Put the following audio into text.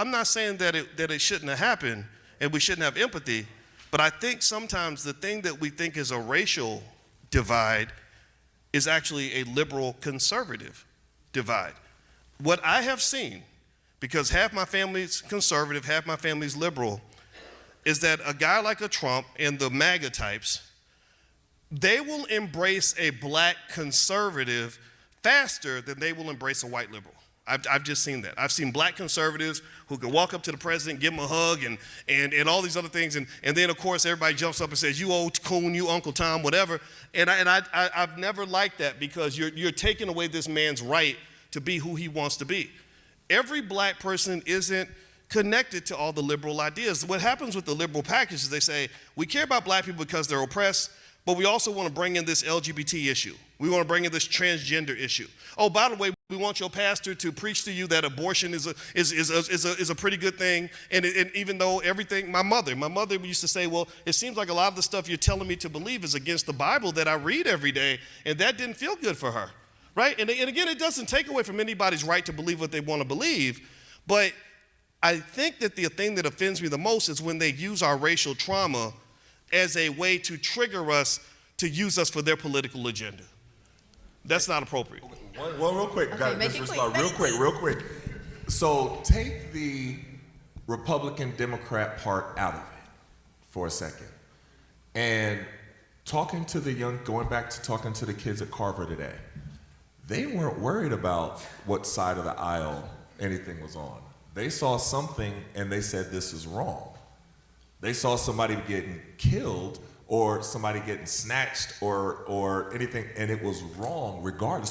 I'm not saying that it shouldn't have happened and we shouldn't have empathy, but I think sometimes the thing that we think is a racial divide is actually a liberal conservative divide. What I have seen, because half my family's conservative, half my family's liberal, is that a guy like a Trump and the MAGA types, they will embrace a black conservative faster than they will embrace a white liberal. I've just seen that. I've seen black conservatives who can walk up to the president, give him a hug, and all these other things, and then of course everybody jumps up and says, "You old coon, you Uncle Tom, whatever." And I've never liked that, because you're taking away this man's right to be who he wants to be. Every black person isn't connected to all the liberal ideas. What happens with the liberal package is they say, we care about black people because they're oppressed, but we also want to bring in this LGBT issue. We want to bring in this transgender issue. Oh, by the way, we want your pastor to preach to you that abortion is a pretty good thing. And even though everything, my mother used to say, well, it seems like a lot of the stuff you're telling me to believe is against the Bible that I read every day, and that didn't feel good for her, right? And again, it doesn't take away from anybody's right to believe what they want to believe, but I think that the thing that offends me the most is when they use our racial trauma as a way to trigger us to use us for their political agenda. That's not appropriate. Well, real quick, got to respond real quick. So take the Republican Democrat part out of it for a second. And going back to talking to the kids at Carver today, they weren't worried about what side of the aisle anything was on. They saw something and they said, this is wrong. They saw somebody getting killed or somebody getting snatched or anything, and it was wrong regardless.